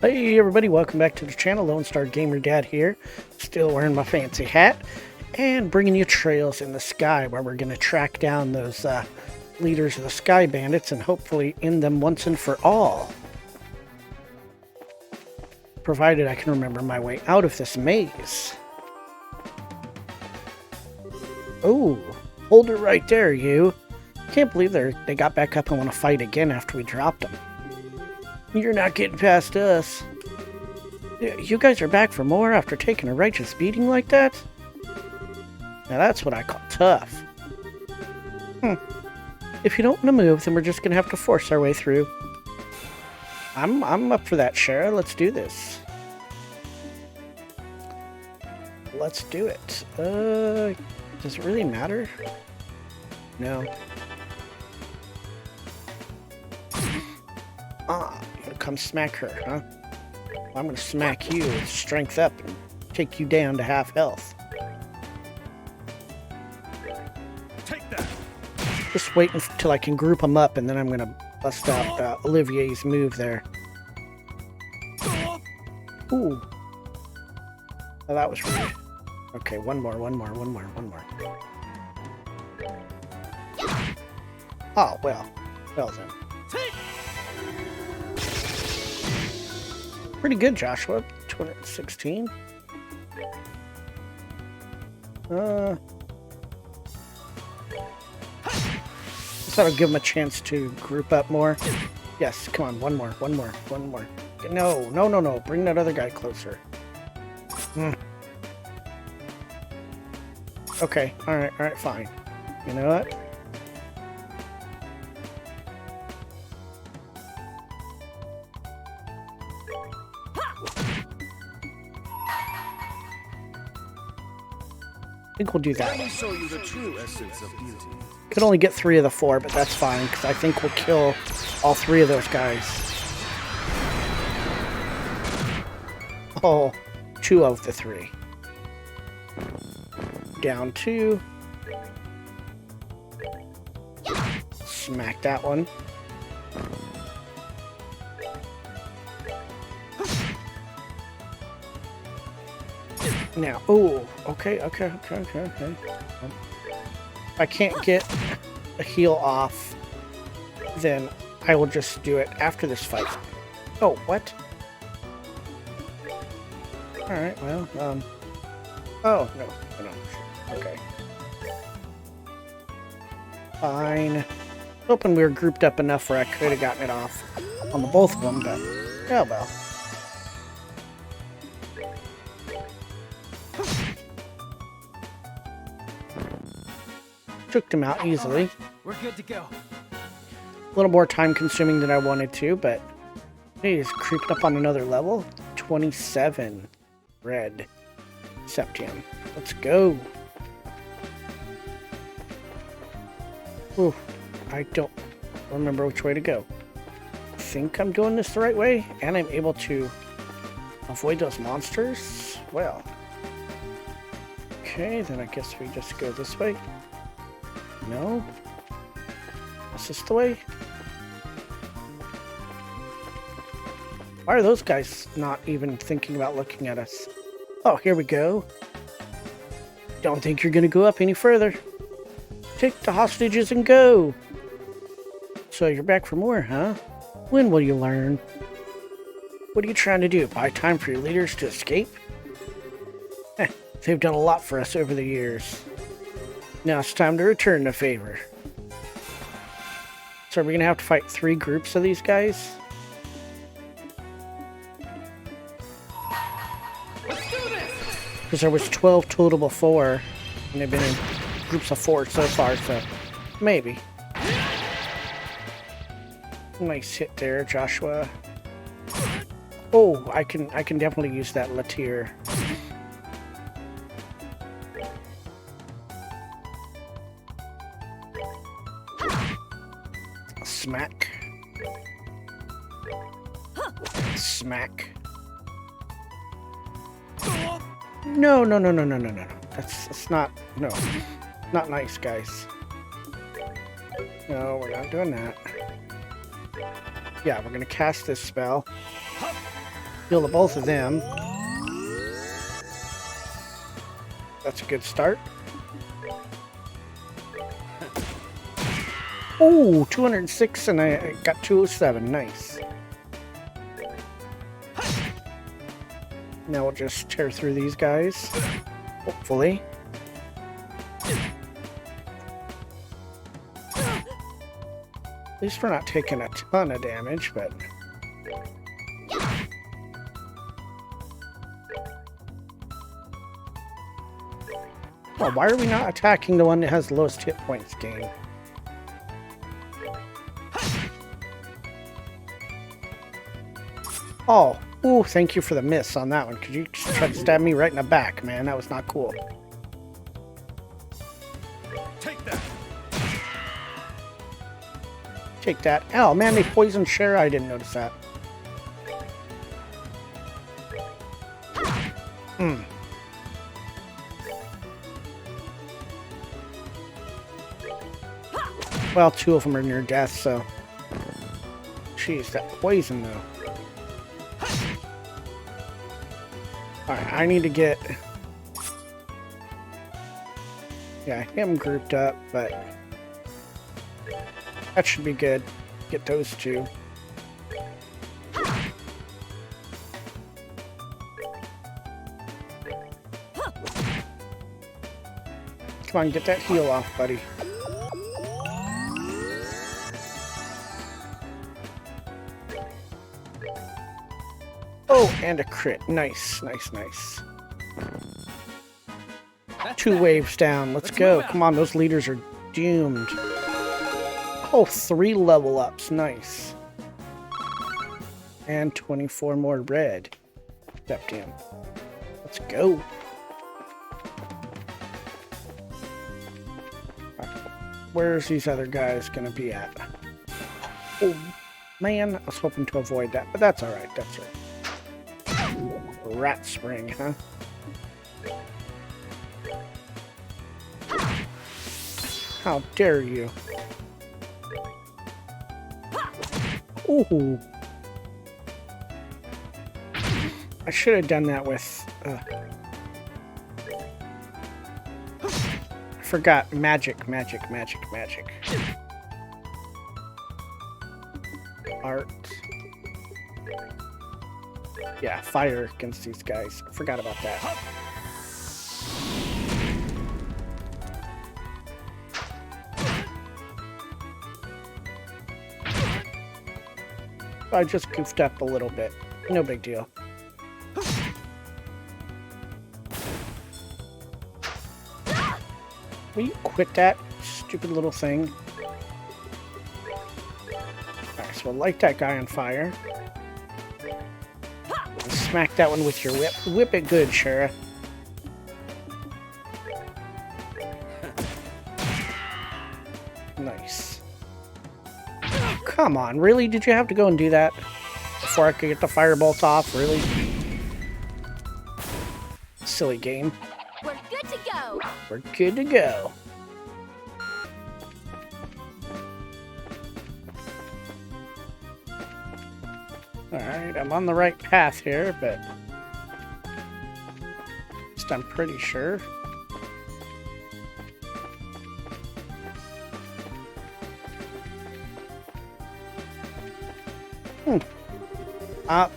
Hey everybody, welcome back to the channel. Lone Star Gamer Dad here, still wearing my fancy hat, and bringing you Trails in the Sky, where we're going to track down those leaders of the Sky Bandits and hopefully end them once and for all. Provided I can remember my way out of this maze. Oh, hold it right there, you. Can't believe they got back up and want to fight again after we dropped them. You're not getting past us. You guys are back for more after taking a righteous beating like that? Now that's what I call tough. If you don't want to move, then we're just going to have to force our way through. I'm up for that, Schera. Let's do this. Let's do it. Does it really matter? No. You gonna come smack her, huh? Well, I'm gonna smack you with strength up and take you down to half health. Take that. Just wait until I can group them up, and then I'm gonna bust out Olivier's move there. Ooh. Oh, that was rude. Okay, one more. Oh, well then. Pretty good, Joshua. 216. Just thought I'd give him a chance to group up more. Yes, come on, one more. No. Bring that other guy closer. Okay, alright, fine. You know what? I think we'll do that. Let me show you the true essence of beauty. Could only get 3 of the 4, but that's fine, because I think we'll kill all 3 of those guys. Oh, 2 of the 3. Down 2. Smack that one. Now, oh, okay. If I can't get a heal off, then I will just do it after this fight. Oh, what? Alright, well, oh, no. Okay. Fine. Hoping we were grouped up enough where I could have gotten it off on the both of them, but, oh well. Took them out easily. We're good to go. A little more time consuming than I wanted to, but hey, he's creeped up on another level. 27 red septium. Let's go. Ooh, I don't remember which way to go. I think I'm doing this the right way, and I'm able to avoid those monsters. Well, okay, then I guess we just go this way. No? Is this the way? Why are those guys not even thinking about looking at us? Oh, here we go. Don't think you're gonna go up any further. Take the hostages and go. So you're back for more, huh? When will you learn? What are you trying to do? Buy time for your leaders to escape? They've done a lot for us over the years. Now it's time to return the favor. So are we gonna have to fight 3 groups of these guys? Let's do this. Because there was 12 total before, and they've been in groups of 4 so far, so maybe. Nice hit there, Joshua. Oh, I can definitely use that Latier. Smack. Smack. No. That's not, no. Not nice, guys. No, we're not doing that. Yeah, we're gonna cast this spell. Kill the both of them. That's a good start. Oh, 206 and I got 207. Nice. Now we'll just tear through these guys. Hopefully. At least we're not taking a ton of damage, but... Oh, why are we not attacking the one that has the lowest hit points gain? Oh, ooh, thank you for the miss on that one, because you just tried to stab me right in the back, man. That was not cool. Take that. Take that. Oh, man, they poisoned Schera. I didn't notice that. Well, two of them are near death, so... Jeez, that poison, though. Alright, I need to get... Yeah, him grouped up, but... That should be good. Get those two. Come on, get that heal off, buddy. Oh, and a crit. Nice, nice, nice. Two waves down. Let's go. Come on, those leaders are doomed. Oh, 3 level ups. Nice. And 24 more red. Stepped in. Let's go. Where's these other guys gonna be at? Oh, man. I was hoping to avoid that, but that's alright. That's right. Rat spring, huh? How dare you? Ooh. I should have done that with... I forgot. Magic, magic, magic, magic. Art. Yeah, fire against these guys. I forgot about that. I just goofed up a little bit. No big deal. Will you quit that stupid little thing? Alright, so we'll light that guy on fire. And smack that one with your whip. Whip it good, Schera. Nice. Come on, really? Did you have to go and do that? Before I could get the firebolt off? Really? Silly game. We're good to go. We're good to go. Alright, I'm on the right path here, but... at least I'm pretty sure.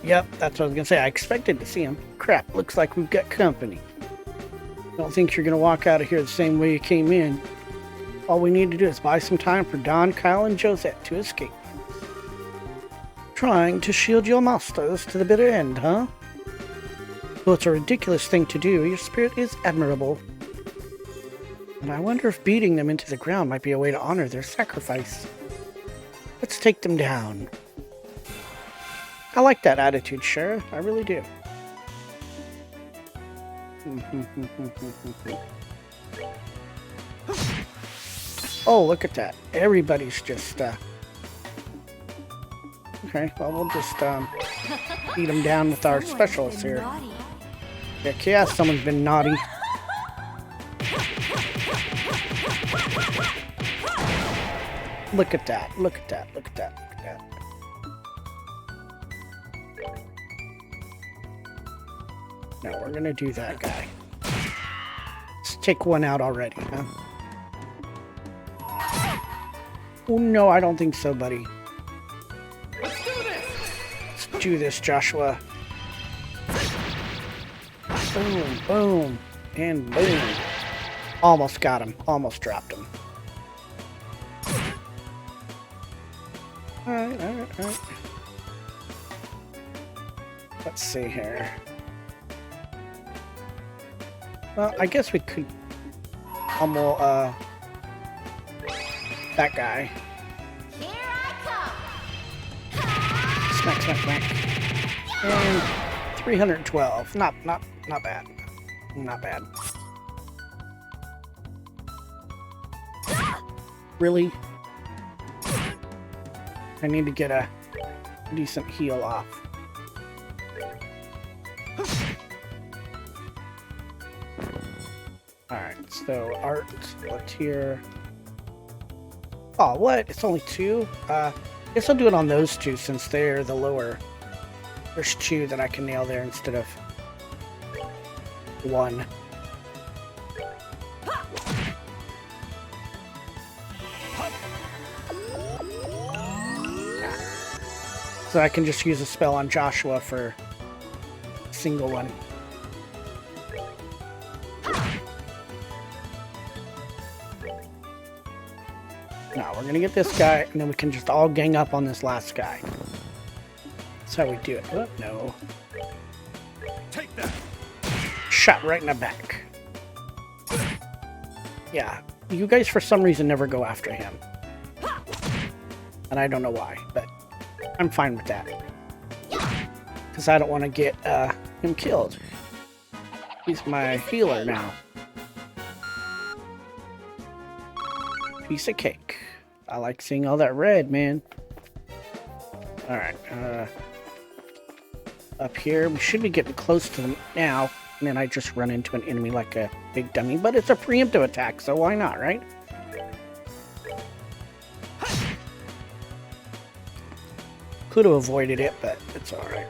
Yep, that's what I was gonna say. I expected to see him. Crap, looks like we've got company. Don't think you're gonna walk out of here the same way you came in. All we need to do is buy some time for Don, Kyle, and Josette to escape. Trying to shield your masters to the bitter end, huh? Well, it's a ridiculous thing to do. Your spirit is admirable. And I wonder if beating them into the ground might be a way to honor their sacrifice. Let's take them down. I like that attitude, Schera. I really do. Oh, look at that. Everybody's just, Okay, well, we'll just, beat them down with our specialists here. Heck yeah, someone's been naughty. Look at that. Look at that. Look at that. Look at that. No, we're gonna do that guy. Let's take one out already, huh? Oh, no, I don't think so, buddy. Let's do this. Let's do this, Joshua. Boom, boom, and boom. Almost got him. Almost dropped him. Alright, alright, alright. Let's see here. Well, I guess we could pummel, that guy. Here I come. Smack, smack, smack. And 312. Not bad. Not bad. Really? I need to get a decent heal off. Alright, so art, Latier. Oh, what? It's only 2? Guess I'll do it on those 2 since they're the lower. There's 2 that I can nail there instead of 1. Yeah. So I can just use a spell on Joshua for a single one. Now we're gonna get this guy, and then we can just all gang up on this last guy. That's how we do it. Oh, no. Take that. Shot right in the back. Yeah, you guys for some reason never go after him. And I don't know why, but I'm fine with that. Because I don't want to get him killed. He's my healer now. Piece of cake. I like seeing all that red, man. Alright, up here, we should be getting close to them now. And then I just run into an enemy like a big dummy. But it's a preemptive attack, so why not, right? Could have avoided it, but it's alright.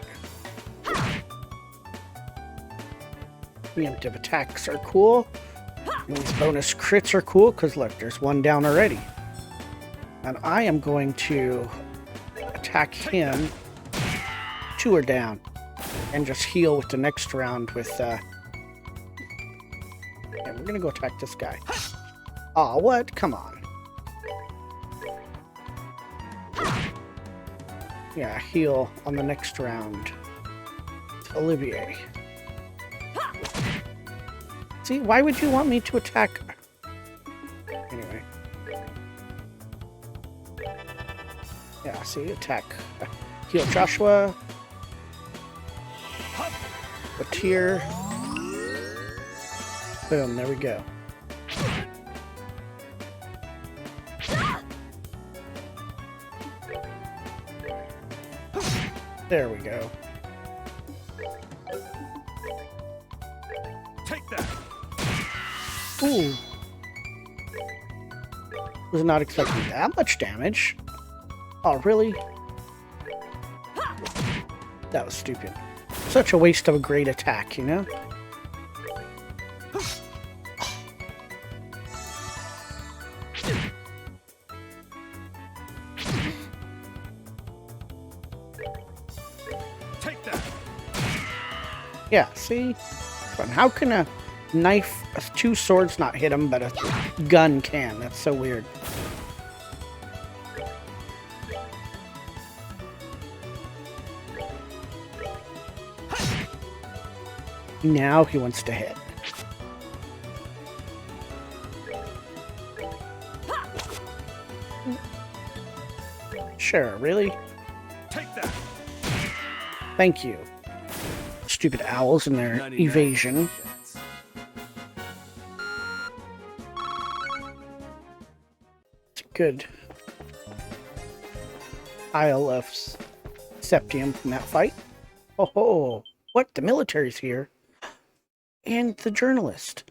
Preemptive attacks are cool. And these bonus crits are cool, because look, there's one down already. And I am going to attack him. 2 are down. And just heal with the next round with, yeah, we're gonna go attack this guy. Aw, what? Come on. Yeah, heal on the next round. Olivier. See, why would you want me to attack? Anyway. Yeah, see, attack. Heal Joshua. A tier. Boom, there we go. There we go. Take that. Ooh. Was not expecting that much damage. Oh, really? That was stupid. Such a waste of a great attack, you know? Take that. Yeah, see? But how can a knife, 2 swords not hit him, but a gun can? That's so weird. Now he wants to hit. Sure, really? Take that. Thank you. Stupid owls and their 99 evasion. cents. It's a good pile of septium from that fight. Oh ho! What? The military's here. And the journalist.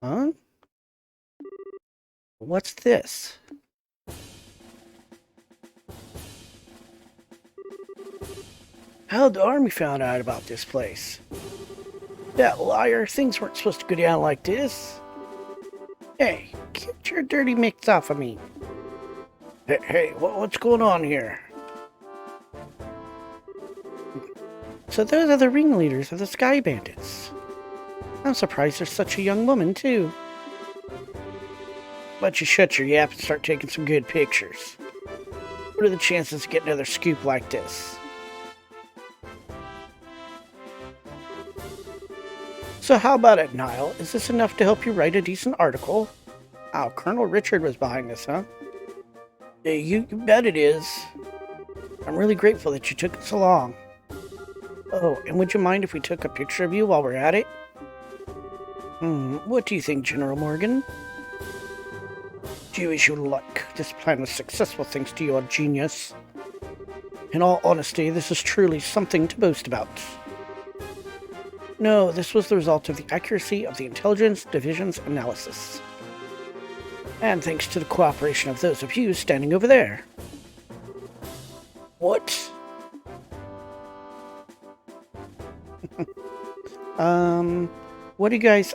Huh? What's this? How'd the army found out about this place? That liar, things weren't supposed to go down like this. Hey, get your dirty mitts off of me. Hey, what's going on here? So those are the ringleaders of the Sky Bandits. I'm surprised there's such a young woman, too. Why don't you shut your yap and start taking some good pictures? What are the chances to get another scoop like this? So how about it, Niall? Is this enough to help you write a decent article? Oh, Colonel Richard was behind this, huh? Yeah, you bet it is. I'm really grateful that you took it so long. Oh, and would you mind if we took a picture of you while we're at it? What do you think, General Morgan? Do you wish you luck? This plan was successful thanks to your genius. In all honesty, this is truly something to boast about. No, this was the result of the accuracy of the Intelligence Division's analysis. And thanks to the cooperation of those of you standing over there. What? What do you guys,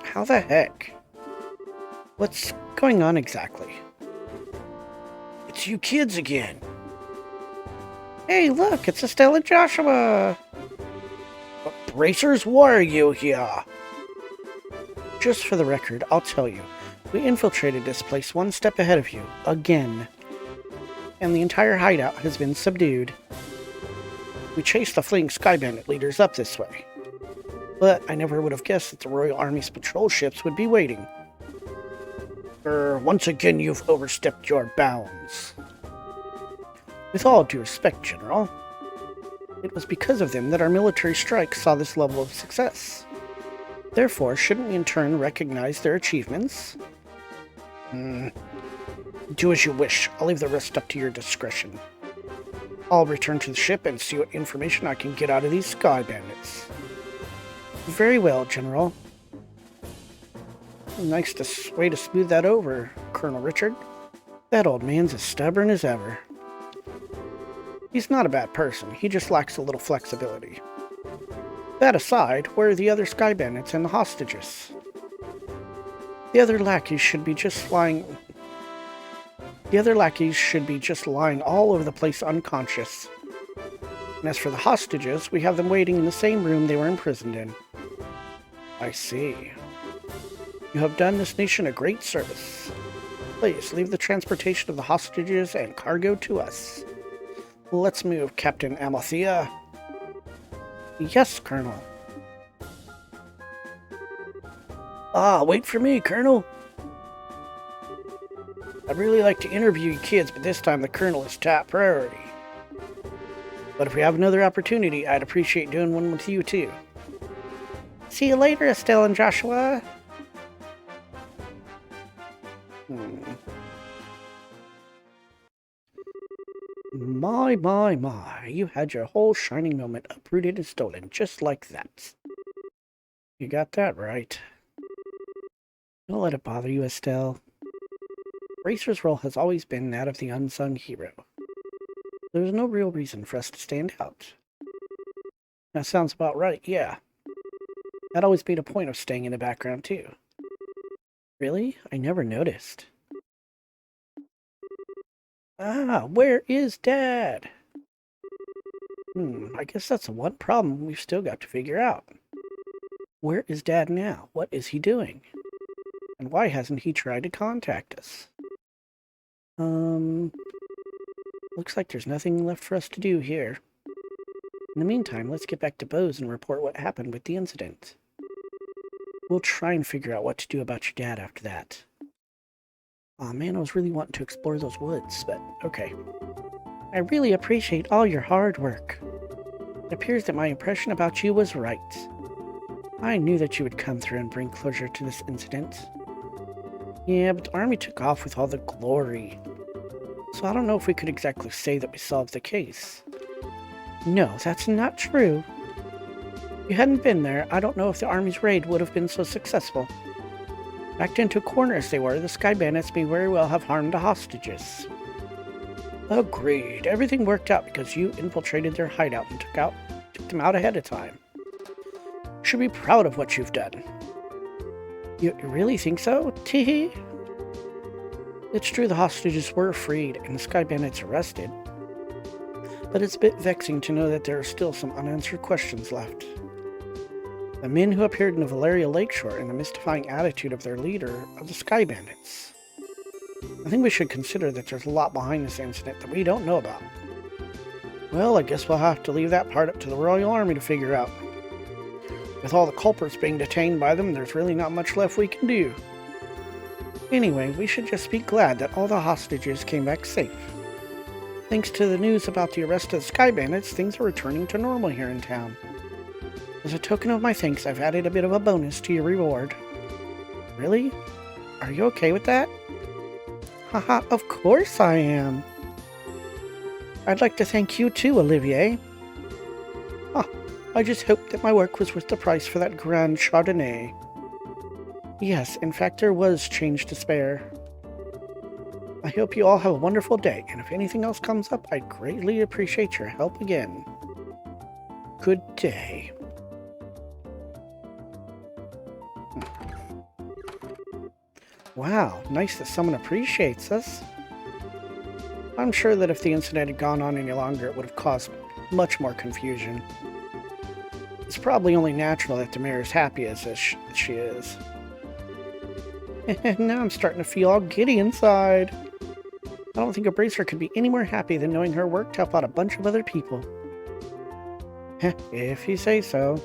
how the heck? What's going on exactly? It's you kids again. Hey, look, it's Estelle and Joshua. Bracers, why are you here? Just for the record, I'll tell you. We infiltrated this place one step ahead of you, again. And the entire hideout has been subdued. We chased the fleeing Sky Bandit leaders up this way. But I never would have guessed that the Royal Army's patrol ships would be waiting. Once again you've overstepped your bounds. With all due respect, General, it was because of them that our military strike saw this level of success. Therefore, shouldn't we in turn recognize their achievements? Do as you wish. I'll leave the rest up to your discretion. I'll return to the ship and see what information I can get out of these Sky Bandits. Very well, General. Nice way to smooth that over, Colonel Richard. That old man's as stubborn as ever. He's not a bad person, he just lacks a little flexibility. That aside, where are the other Sky Bandits and the hostages? The other lackeys should be just lying all over the place unconscious. And as for the hostages, we have them waiting in the same room they were imprisoned in. I see. You have done this nation a great service. Please, leave the transportation of the hostages and cargo to us. Let's move, Captain Amathea. Yes, Colonel. Wait for me, Colonel. I'd really like to interview you kids, but this time the Colonel is top priority. But if we have another opportunity, I'd appreciate doing one with you, too. See you later, Estelle and Joshua. My. You had your whole shining moment uprooted and stolen, just like that. You got that right. Don't let it bother you, Estelle. Racer's role has always been that of the unsung hero. There's no real reason for us to stand out. That sounds about right, yeah. That always made a point of staying in the background, too. Really? I never noticed. Where is Dad? I guess that's the one problem we've still got to figure out. Where is Dad now? What is he doing? And why hasn't he tried to contact us? Looks like there's nothing left for us to do here. In the meantime, let's get back to Bose and report what happened with the incident. We'll try and figure out what to do about your dad after that. Aw, man, I was really wanting to explore those woods, but okay. I really appreciate all your hard work. It appears that my impression about you was right. I knew that you would come through and bring closure to this incident. Yeah, but the army took off with all the glory. So I don't know if we could exactly say that we solved the case. No, that's not true. If you hadn't been there, I don't know if the army's raid would have been so successful. Backed into a corner as they were, the Sky Bandits may very well have harmed the hostages. Agreed. Everything worked out because you infiltrated their hideout and took them out ahead of time. should be proud of what you've done. You really think so? Teehee. It's true the hostages were freed and the Sky Bandits arrested, but it's a bit vexing to know that there are still some unanswered questions left. The men who appeared in the Valeria Lakeshore and the mystifying attitude of their leader of the Sky Bandits. I think we should consider that there's a lot behind this incident that we don't know about. Well, I guess we'll have to leave that part up to the Royal Army to figure out. With all the culprits being detained by them, there's really not much left we can do. Anyway, we should just be glad that all the hostages came back safe. Thanks to the news about the arrest of the Sky Bandits, things are returning to normal here in town. As a token of my thanks, I've added a bit of a bonus to your reward. Really? Are you okay with that? Haha, of course I am. I'd like to thank you too, Olivier. I just hoped that my work was worth the price for that grand Chardonnay. Yes, in fact there was change to spare. I hope you all have a wonderful day, and if anything else comes up, I'd greatly appreciate your help again. Good day. Wow, nice that someone appreciates us. I'm sure that if the incident had gone on any longer, it would have caused much more confusion. It's probably only natural that the mayor is happy as she is. Now I'm starting to feel all giddy inside. I don't think a bracer could be any more happy than knowing her work to help out a bunch of other people. If you say so.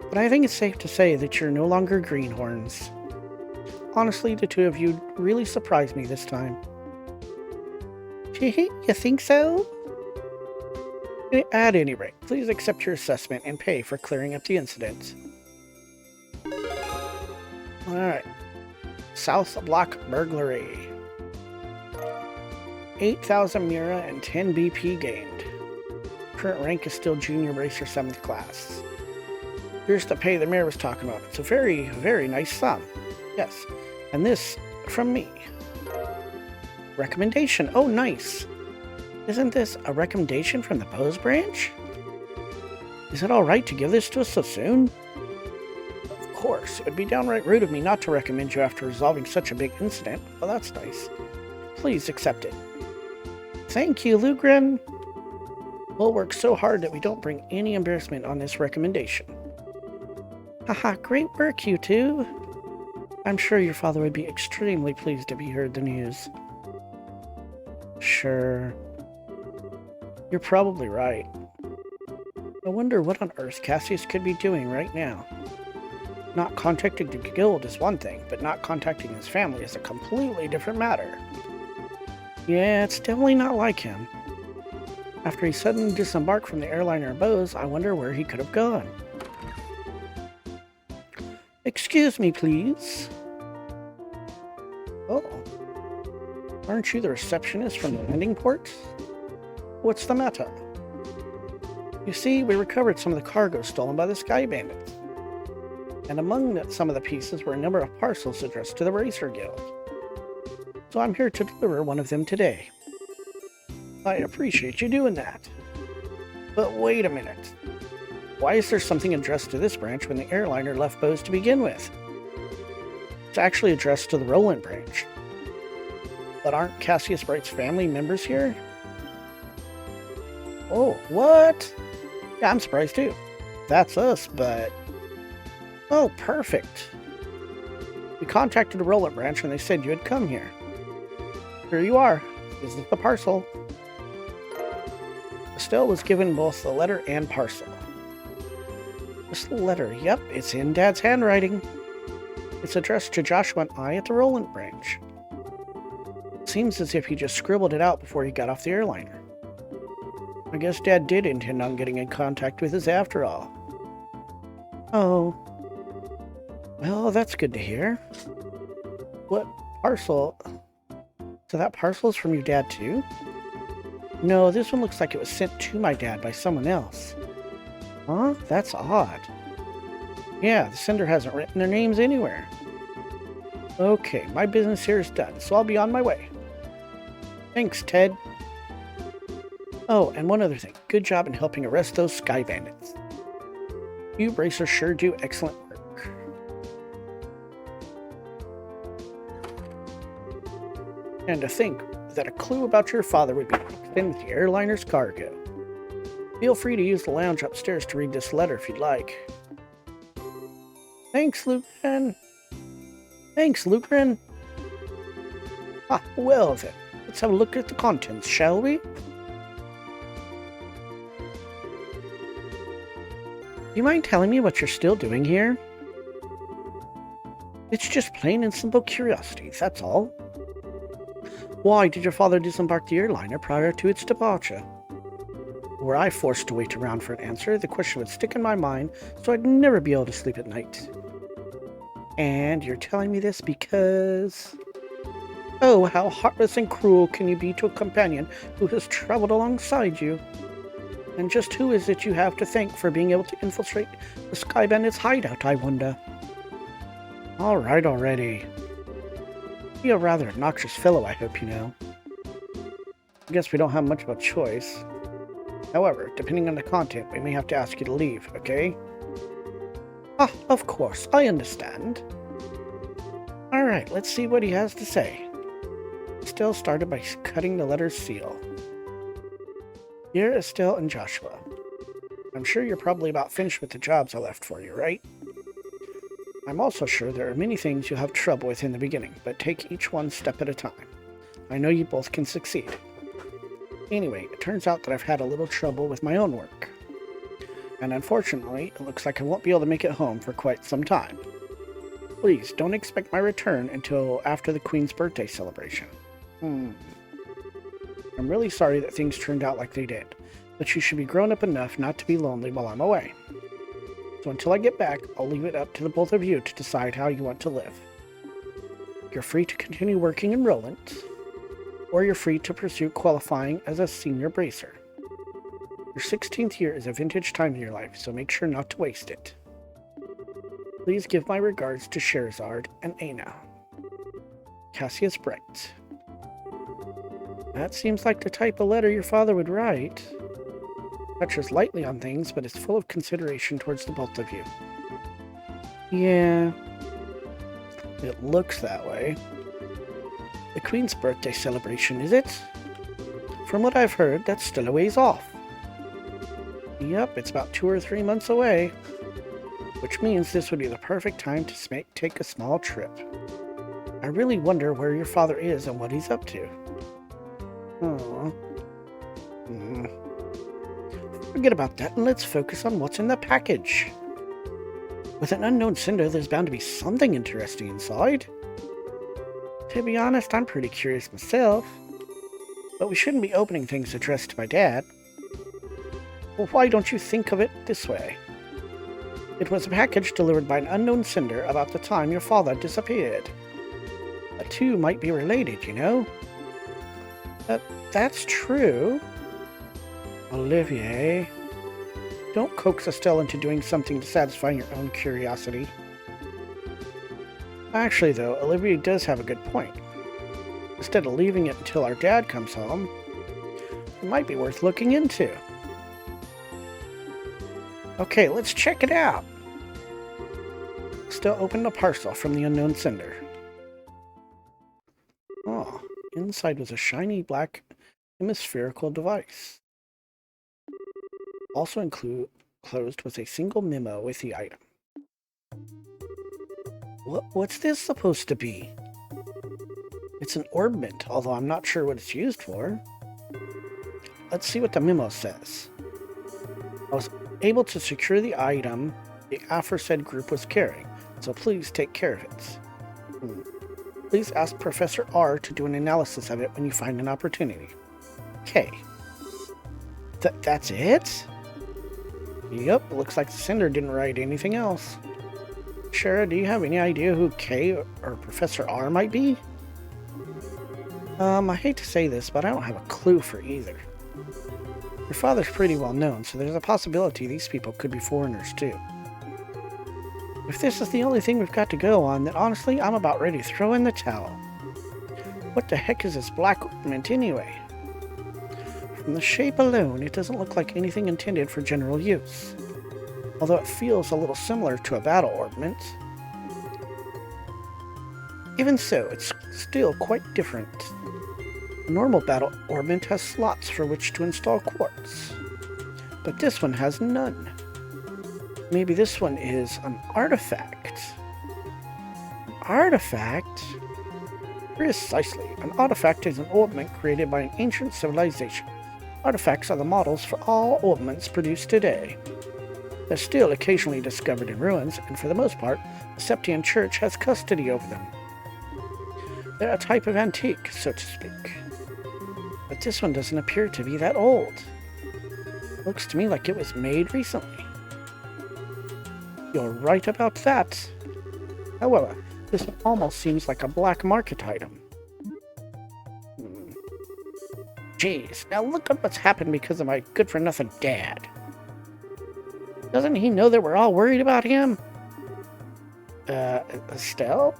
But I think it's safe to say that you're no longer greenhorns. Honestly, the two of you really surprised me this time. You think so? At any rate, please accept your assessment and pay for clearing up the incident. Alright. South Block Burglary. 8,000 Mira and 10 BP gained. Current rank is still Junior Bracer 7th class. Here's the pay the mayor was talking about. It's a very, very nice sum. Yes. And this from me. Recommendation. Oh, nice. Isn't this a recommendation from the Bose branch? Is it alright to give this to us so soon? Of course. It would be downright rude of me not to recommend you after resolving such a big incident. Well, that's nice. Please accept it. Thank you, Lugren. We'll work so hard that we don't bring any embarrassment on this recommendation. Haha, great work, you two. I'm sure your father would be extremely pleased if he heard the news. Sure. You're probably right. I wonder what on earth Cassius could be doing right now. Not contacting the guild is one thing, but not contacting his family is a completely different matter. Yeah, it's definitely not like him. After he suddenly disembarked from the airliner Bose, I wonder where he could have gone. Excuse me, please. Oh. Aren't you the receptionist from the landing port? What's the matter? You see, we recovered some of the cargo stolen by the Sky Bandits. And among some of the pieces were a number of parcels addressed to the Racer Guild. So I'm here to deliver one of them today. I appreciate you doing that. But wait a minute. Why is there something addressed to this branch when the airliner left Bose to begin with? It's actually addressed to the Roland branch. But aren't Cassius Bright's family members here? Oh, what? Yeah, I'm surprised too. That's us, but... Oh, perfect. We contacted the Roland branch and they said you had come here. Here you are. This is the parcel. Estelle was given both the letter and parcel. This letter, yep, it's in Dad's handwriting. It's addressed to Joshua and I at the Roland branch. It seems as if he just scribbled it out before he got off the airliner. I guess Dad did intend on getting in contact with us after all. Oh. Well, that's good to hear. What parcel? So that parcel is from your dad too? No, this one looks like it was sent to my dad by someone else. Huh? That's odd. Yeah, the sender hasn't written their names anywhere. Okay, my business here is done, so I'll be on my way. Thanks, Ted. Oh, and one other thing. Good job in helping arrest those Sky Bandits. You bracers sure do excellent work. And to think that a clue about your father would be mixed in with the airliner's cargo. Feel free to use the lounge upstairs to read this letter if you'd like. Thanks, Lupin. Thanks, Lupin. Ah, well then, let's have a look at the contents, shall we? Do you mind telling me what you're still doing here? It's just plain and simple curiosity, that's all. Why did your father disembark the airliner prior to its departure? Were I forced to wait around for an answer, the question would stick in my mind, so I'd never be able to sleep at night. And you're telling me this because... Oh, how heartless and cruel can you be to a companion who has traveled alongside you? And just who is it you have to thank for being able to infiltrate the Sky Bandits' hideout, I wonder? Alright already. Be a rather obnoxious fellow, I hope you know. I guess we don't have much of a choice. However, depending on the content, we may have to ask you to leave, okay? Ah, of course, I understand. Alright, let's see what he has to say. Estelle started by cutting the letter's seal. Dear Estelle and Joshua, I'm sure you're probably about finished with the jobs I left for you, right? I'm also sure there are many things you'll have trouble with in the beginning, but take each one step at a time. I know you both can succeed. Anyway, it turns out that I've had a little trouble with my own work. And unfortunately, it looks like I won't be able to make it home for quite some time. Please, don't expect my return until after the Queen's birthday celebration. I'm really sorry that things turned out like they did, but you should be grown up enough not to be lonely while I'm away. So until I get back, I'll leave it up to the both of you to decide how you want to live. You're free to continue working in Roland, or you're free to pursue qualifying as a senior bracer. Your 16th year is a vintage time in your life, so make sure not to waste it. Please give my regards to Scherzard and Aina. Cassius Brecht. That seems like the type of letter your father would write. Touches lightly on things, but is full of consideration towards the both of you. Yeah, it looks that way. The Queen's birthday celebration, is it? From what I've heard, that's still a ways off. Yep, it's about 2 or 3 months away. Which means this would be the perfect time to take a small trip. I really wonder where your father is and what he's up to. Oh. Forget about that and let's focus on what's in the package. With an unknown sender, there's bound to be something interesting inside. To be honest, I'm pretty curious myself. But we shouldn't be opening things addressed to my dad. Well, why don't you think of it this way? It was a package delivered by an unknown sender about the time your father disappeared. The two might be related, you know? That's true. Olivier, don't coax Estelle into doing something to satisfy your own curiosity. Actually, though, Olivier does have a good point. Instead of leaving it until our dad comes home, it might be worth looking into. Okay, let's check it out. Still opened a parcel from the unknown sender. Oh, inside was a shiny black hemispherical device. Also enclosed was a single memo with the item. What's this supposed to be? It's an orbment, although I'm not sure what it's used for. Let's see what the memo says. I was able to secure the item the aforesaid group was carrying, so please take care of it. Please ask Professor R to do an analysis of it when you find an opportunity. Okay. That's it? Yep, looks like the sender didn't write anything else. Schera, do you have any idea who K or Professor R might be? I hate to say this, but I don't have a clue for either. Your father's pretty well known, so there's a possibility these people could be foreigners too. If this is the only thing we've got to go on, then honestly, I'm about ready to throw in the towel. What the heck is this black ornament anyway? From the shape alone, it doesn't look like anything intended for general use. although it feels a little similar to a battle ornament. Even so, it's still quite different. A normal battle ornament has slots for which to install quartz, but this one has none. Maybe this one is an artifact. An artifact? Precisely. An artifact is an ornament created by an ancient civilization. Artifacts are the models for all ornaments produced today. They're still occasionally discovered in ruins, and for the most part, the Septian Church has custody over them. They're a type of antique, so to speak. But this one doesn't appear to be that old. Looks to me like it was made recently. You're right about that. However, this one almost seems like a black market item. Jeez, now look at what's happened because of my good-for-nothing dad. Doesn't he know that we're all worried about him? Estelle?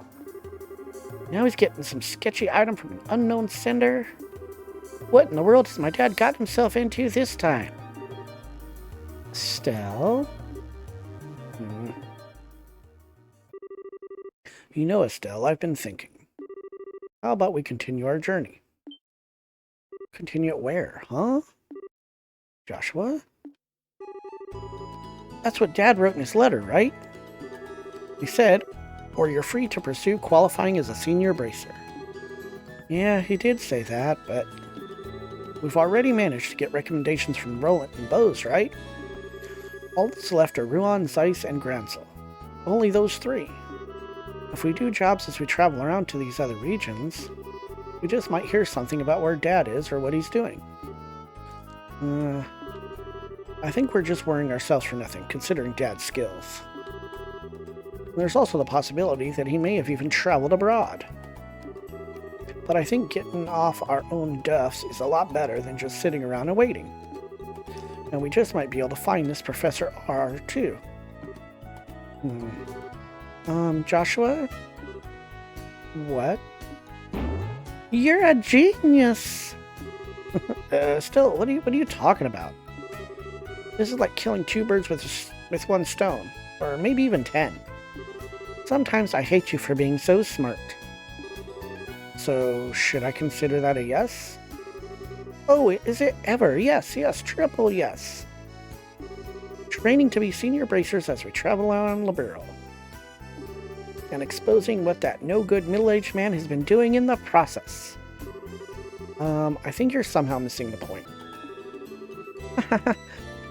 Now he's getting some sketchy item from an unknown sender? What in the world has my dad got himself into this time? Estelle? You know, Estelle, I've been thinking. How about we continue our journey? Continue it where, huh? Joshua? That's what Dad wrote in his letter, right? He said, or you're free to pursue qualifying as a senior bracer. Yeah, he did say that, but we've already managed to get recommendations from Roland and Bose, right? All that's left are Ruan, Zeiss, and Gransel. Only those three. If we do jobs as we travel around to these other regions, we just might hear something about where Dad is or what he's doing. I think we're just worrying ourselves for nothing, considering Dad's skills. There's also the possibility that he may have even traveled abroad. But I think getting off our own duffs is a lot better than just sitting around and waiting. And we just might be able to find this Professor R, too. Joshua? What? You're a genius! Still, what are you talking about? This is like killing two birds with one stone. Or maybe even 10. Sometimes I hate you for being so smart. So, should I consider that a yes? Oh, is it ever? Yes, triple yes. Training to be senior bracers as we travel around Liberal. And exposing what that no-good middle-aged man has been doing in the process. I think you're somehow missing the point.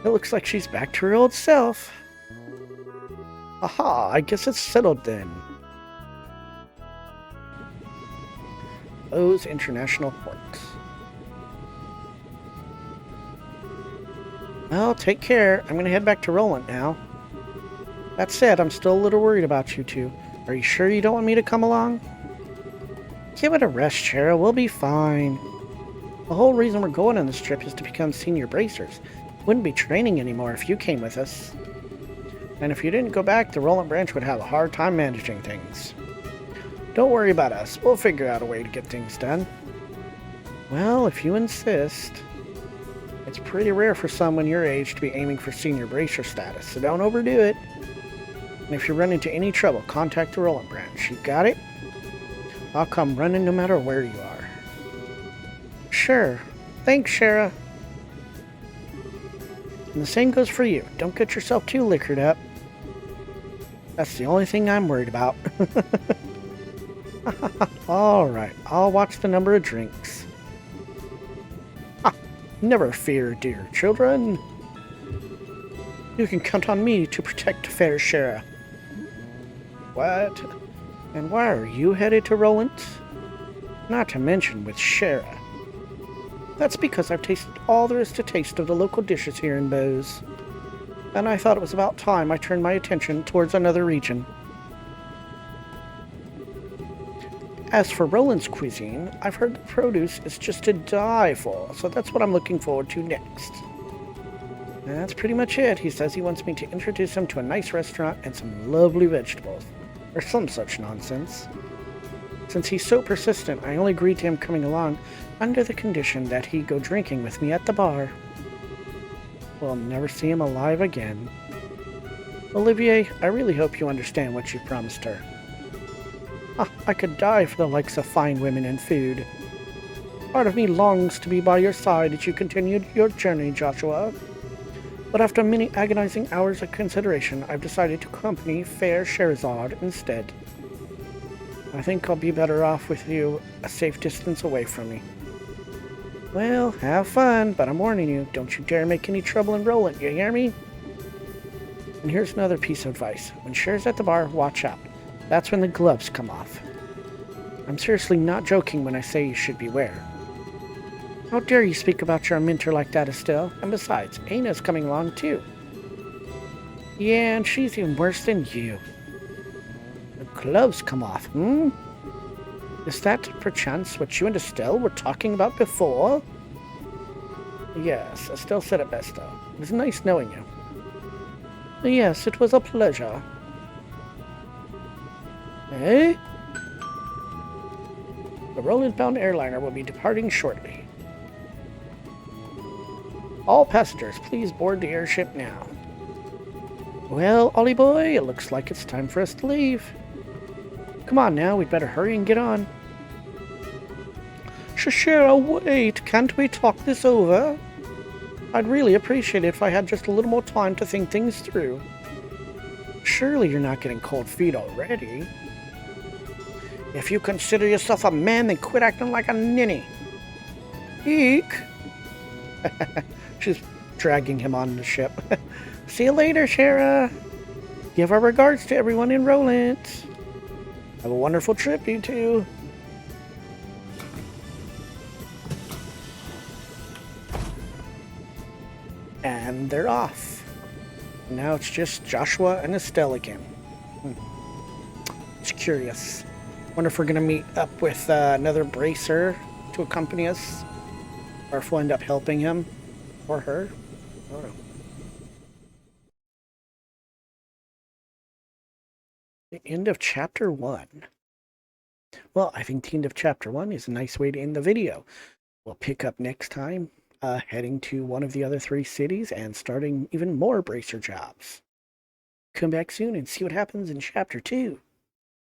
It looks like she's back to her old self. Aha, I guess it's settled then. O's International Port. Well, take care. I'm gonna head back to Roland now. That said, I'm still a little worried about you two. Are you sure you don't want me to come along? Give it a rest, Schera. We'll be fine. The whole reason we're going on this trip is to become senior bracers. Wouldn't be training anymore if you came with us. And if you didn't go back, the Roland branch would have a hard time managing things. Don't worry about us. We'll figure out a way to get things done. Well, if you insist. It's pretty rare for someone your age to be aiming for senior bracer status, so don't overdo it. And if you run into any trouble, contact the Roland branch. You got it? I'll come running no matter where you are. Sure. Thanks, Schera. And the same goes for you. Don't get yourself too liquored up. That's the only thing I'm worried about. Alright, I'll watch the number of drinks. Never fear, dear children. You can count on me to protect fair Schera. What? And why are you headed to Roland? Not to mention with Schera. That's because I've tasted all there is to taste of the local dishes here in Bose. And I thought it was about time I turned my attention towards another region. As for Roland's cuisine, I've heard the produce is just to die for, so that's what I'm looking forward to next. And that's pretty much it. He says he wants me to introduce him to a nice restaurant and some lovely vegetables, or some such nonsense. Since he's so persistent, I only agreed to him coming along under the condition that he go drinking with me at the bar. We'll never see him alive again. Olivier, I really hope you understand what you promised her. I could die for the likes of fine women and food. Part of me longs to be by your side as you continued your journey, Joshua. But after many agonizing hours of consideration, I've decided to accompany fair Scheherazade instead. I think I'll be better off with you a safe distance away from me. Well, have fun, but I'm warning you, don't you dare make any trouble in rolling, you hear me? And here's another piece of advice. When Cher's at the bar, watch out. That's when the gloves come off. I'm seriously not joking when I say you should beware. How dare you speak about your mentor like that, Estelle? And besides, Ana's coming along too. Yeah, and she's even worse than you. The gloves come off, Is that perchance what you and Estelle were talking about before? Yes, Estelle said it best though. It was nice knowing you. Yes, it was a pleasure. Eh? The Roland-bound airliner will be departing shortly. All passengers, please board the airship now. Well, Ollie boy, it looks like it's time for us to leave. Come on now, we'd better hurry and get on. Schera, wait, can't we talk this over? I'd really appreciate it if I had just a little more time to think things through. Surely you're not getting cold feet already. If you consider yourself a man, then quit acting like a ninny. Eek! She's dragging him on the ship. See you later, Schera. Give our regards to everyone in Roland. Have a wonderful trip, you two. And they're off. Now it's just Joshua and Estelle again. It's curious. Wonder if we're going to meet up with another bracer to accompany us. Or if we'll end up helping him or her. I don't know. The end of chapter 1. Well, I think the end of chapter 1 is a nice way to end the video. We'll pick up next time, heading to one of the other 3 cities and starting even more bracer jobs. Come back soon and see what happens in chapter 2.